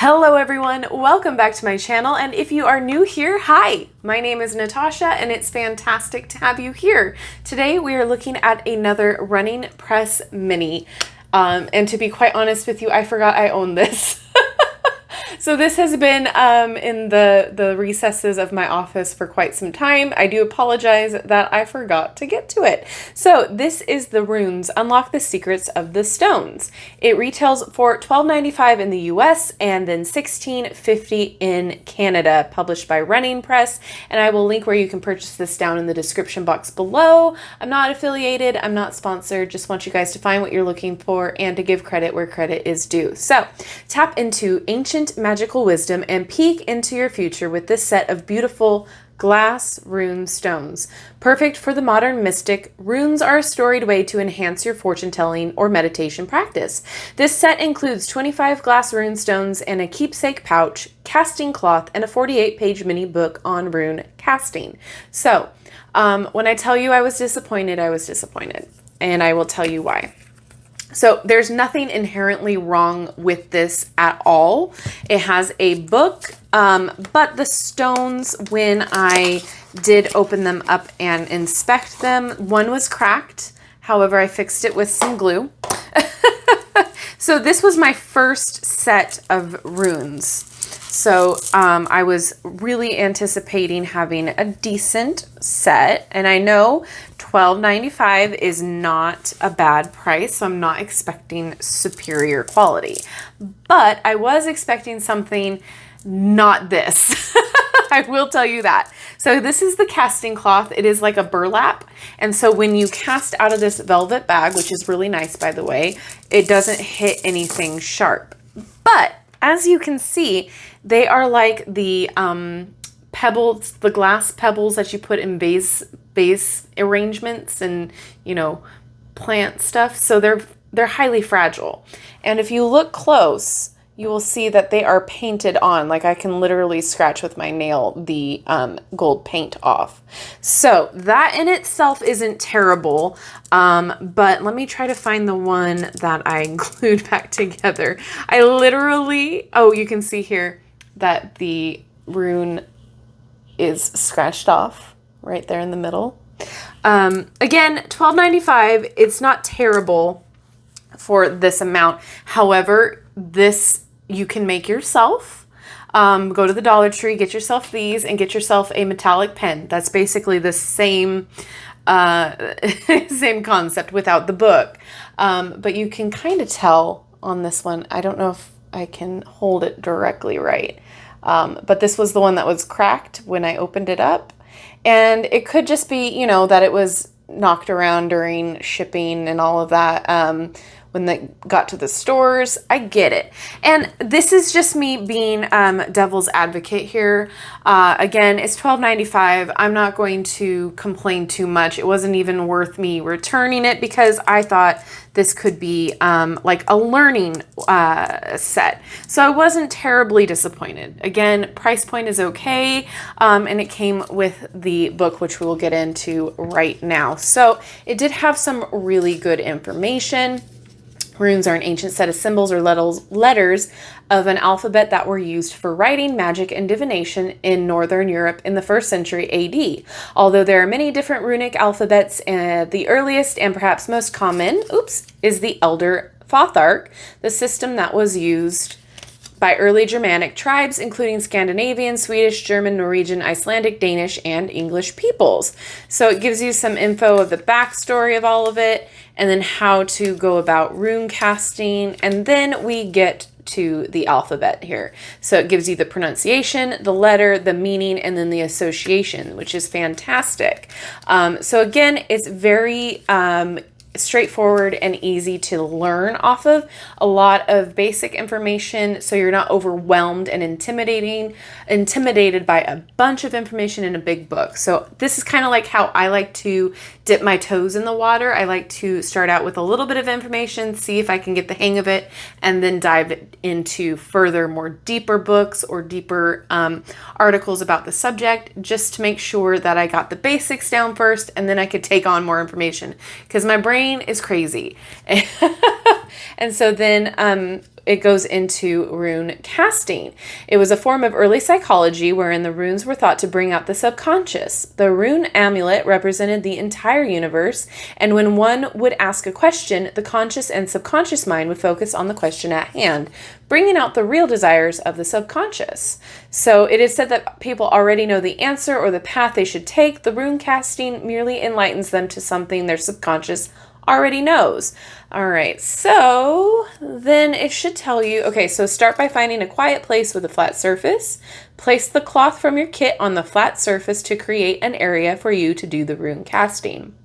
Hello everyone, welcome back to my channel, and if you are new here, hi! My name is Natasha and it's fantastic to have you here. Today we are looking at another running press mini, and to be quite honest with you, I forgot I own this. So this has been in the recesses of my office for quite some time. I do apologize that I forgot to get to it. So this is the Runes Unlock the Secrets of the Stones. It retails for $12.95 in the US and then $16.50 in Canada, published by Running Press. And I will link where you can purchase this down in the description box below. I'm not affiliated, I'm not sponsored, just want you guys to find what you're looking for and to give credit where credit is due. So tap into ancient magical wisdom and peek into your future with this set of beautiful glass rune stones. Perfect for the modern mystic, runes are a storied way to enhance your fortune telling or meditation practice. This set includes 25 glass rune stones and a keepsake pouch, casting cloth, and a 48-page mini book on rune casting. So when I tell you I was disappointed, and I will tell you why. So there's nothing inherently wrong with this at all. It has a book, but the stones, when I did open them up and inspect them, one was cracked. However, I fixed it with some glue. So this was my first set of runes. So I was really anticipating having a decent set, and I know $12.95 is not a bad price, so I'm not expecting superior quality. But I was expecting something not this. I will tell you that. So this is the casting cloth. It is like a burlap, and so when you cast out of this velvet bag, which is really nice by the way, it doesn't hit anything sharp. But as you can see, they are like the pebbles, the glass pebbles that you put in vase arrangements and, you know, plant stuff. So they're highly fragile. And if you look close, you will see that they are painted on. Like I can literally scratch with my nail the gold paint off. So that in itself isn't terrible. But let me try to find the one that I glued back together. I literally, oh, you can see here that the rune is scratched off right there in the middle. Again, $12.95. It's not terrible for this amount. However, this you can make yourself. Go to the Dollar Tree, get yourself these, and get yourself a metallic pen. That's basically the same same concept without the book. But you can kind of tell on this one. I don't know if I can hold it directly right. But this was the one that was cracked when I opened it up. And it could just be, you know, that it was knocked around during shipping and all of that. When they got to the stores, I get it. And this is just me being devil's advocate here. Again, it's $12.95. I'm not going to complain too much. It wasn't even worth me returning it because I thought this could be like a learning set. So I wasn't terribly disappointed. Again, price point is okay. And it came with the book, which we will get into right now. So it did have some really good information. Runes are an ancient set of symbols or letters of an alphabet that were used for writing, magic, and divination in Northern Europe in the 1st century AD. Although there are many different runic alphabets, the earliest and perhaps most common, is the Elder Futhark, the system that was used by early Germanic tribes, including Scandinavian, Swedish, German, Norwegian, Icelandic, Danish, and English peoples. So it gives you some info of the backstory of all of it, and then how to go about rune casting, and then we get to the alphabet here. So it gives you the pronunciation, the letter, the meaning, and then the association, which is fantastic. So again, it's very straightforward and easy to learn off of. A lot of basic information, so you're not overwhelmed and intimidated by a bunch of information in a big book. So this is kind of like how I like to dip my toes in the water. I like to start out with a little bit of information, see if I can get the hang of it, and then dive into further, more deeper books or deeper articles about the subject, just to make sure that I got the basics down first, and then I could take on more information, because my brain is crazy. And so then it goes into rune casting. It was a form of early psychology wherein the runes were thought to bring out the subconscious. The rune amulet represented the entire universe, and when one would ask a question, the conscious and subconscious mind would focus on the question at hand, bringing out the real desires of the subconscious. So it is said that people already know the answer or the path they should take. The rune casting merely enlightens them to something their subconscious already knows. All right, so then it should tell you, okay, so start by finding a quiet place with a flat surface. Place the cloth from your kit on the flat surface to create an area for you to do the rune casting.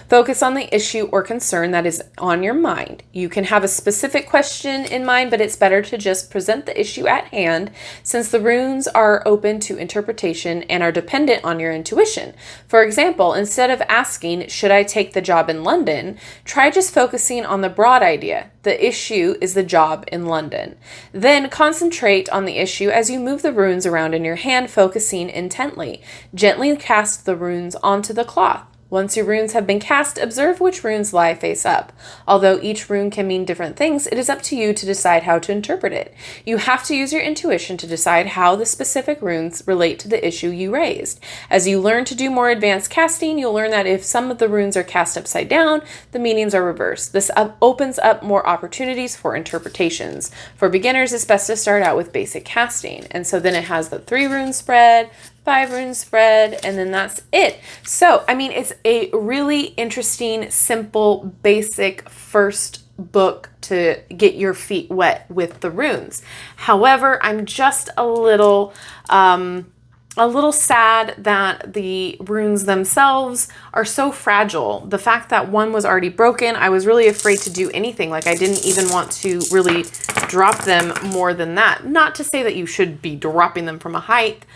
Focus on the issue or concern that is on your mind. You can have a specific question in mind, but it's better to just present the issue at hand since the runes are open to interpretation and are dependent on your intuition. For example, instead of asking, should I take the job in London, try just focusing on the broad idea. The issue is the job in London. Then concentrate on the issue as you move the runes around in your hand, focusing intently. Gently cast the runes onto the cloth. Once your runes have been cast, observe which runes lie face up. Although each rune can mean different things, it is up to you to decide how to interpret it. You have to use your intuition to decide how the specific runes relate to the issue you raised. As you learn to do more advanced casting, you'll learn that if some of the runes are cast upside down, the meanings are reversed. This opens up more opportunities for interpretations. For beginners, it's best to start out with basic casting. And so then it has the 3 rune spread, 5 rune spread, and then that's it. So, I mean, it's a really interesting, simple, basic first book to get your feet wet with the runes. However, I'm just a little sad that the runes themselves are so fragile. The fact that one was already broken, I was really afraid to do anything. Like, I didn't even want to really drop them more than that. Not to say that you should be dropping them from a height,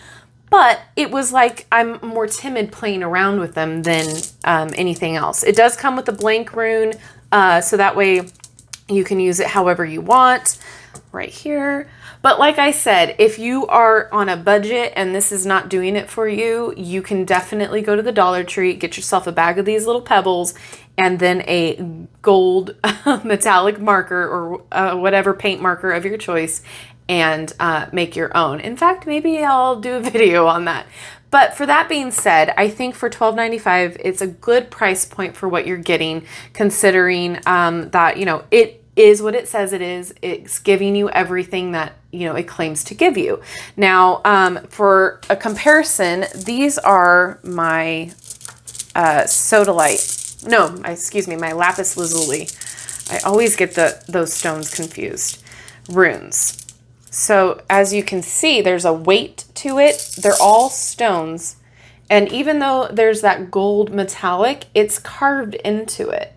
but it was like I'm more timid playing around with them than anything else. It does come with a blank rune, so that way you can use it however you want right here. But like I said, if you are on a budget and this is not doing it for you, you can definitely go to the Dollar Tree, get yourself a bag of these little pebbles, and then a gold metallic marker or whatever paint marker of your choice, and make your own. In fact, maybe I'll do a video on that. But for that being said, I think for $12.95, it's a good price point for what you're getting, considering that, you know, it is what it says it is. It's giving you everything that, you know, it claims to give you. Now, for a comparison, these are my sodalite. No, excuse me, my lapis lazuli. I always get those stones confused. Runes. So as you can see, there's a weight to it. They're all stones. And even though there's that gold metallic, it's carved into it.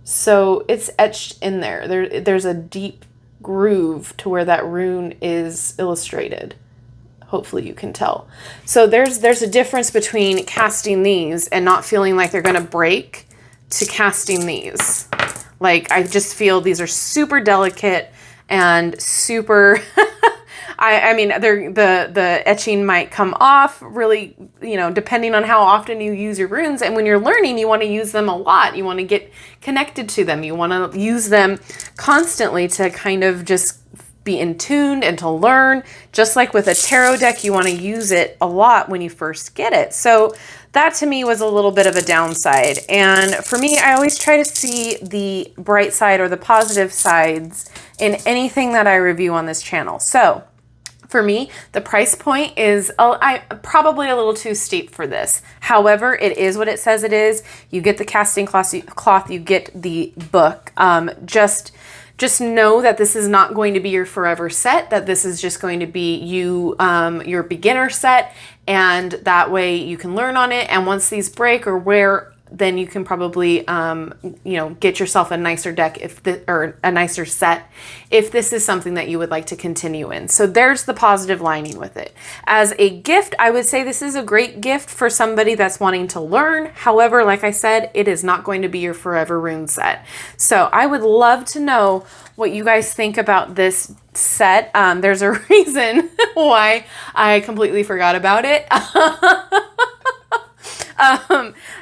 So it's etched in there. There's a deep groove to where that rune is illustrated. Hopefully you can tell. So there's a difference between casting these and not feeling like they're going to break to casting these. Like, I just feel these are super delicate and super, I mean, the etching might come off really, you know, depending on how often you use your runes. And when you're learning, you want to use them a lot. You want to get connected to them. You want to use them constantly to kind of just be in tune and to learn. Just like with a tarot deck, you want to use it a lot when you first get it. So that to me was a little bit of a downside. And for me, I always try to see the bright side or the positive sides in anything that I review on this channel. So for me, the price point is probably a little too steep for this. However, it is what it says it is. You get the casting cloth, you get the book. Just know that this is not going to be your forever set, that this is just going to be your beginner set, and that way you can learn on it. And once these break or wear, then you can probably, you know, get yourself a nicer deck or a nicer set if this is something that you would like to continue in. So there's the positive lining with it. As a gift, I would say this is a great gift for somebody that's wanting to learn. However, like I said, it is not going to be your forever rune set. So I would love to know what you guys think about this set. There's a reason why I completely forgot about it.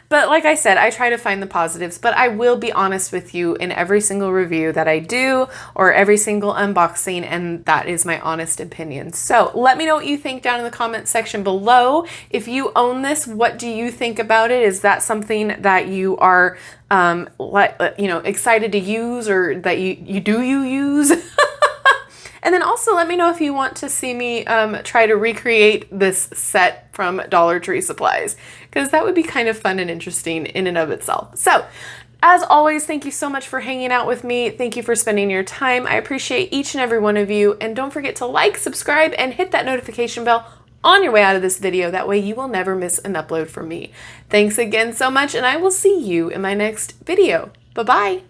But like I said, I try to find the positives, but I will be honest with you in every single review that I do or every single unboxing, and that is my honest opinion. So let me know what you think down in the comment section below. If you own this, what do you think about it? Is that something that you are excited to use, or that you use? And then also let me know if you want to see me try to recreate this set from Dollar Tree supplies, because that would be kind of fun and interesting in and of itself. So as always, thank you so much for hanging out with me. Thank you for spending your time. I appreciate each and every one of you. And don't forget to like, subscribe, and hit that notification bell on your way out of this video. That way you will never miss an upload from me. Thanks again so much, and I will see you in my next video. Bye-bye.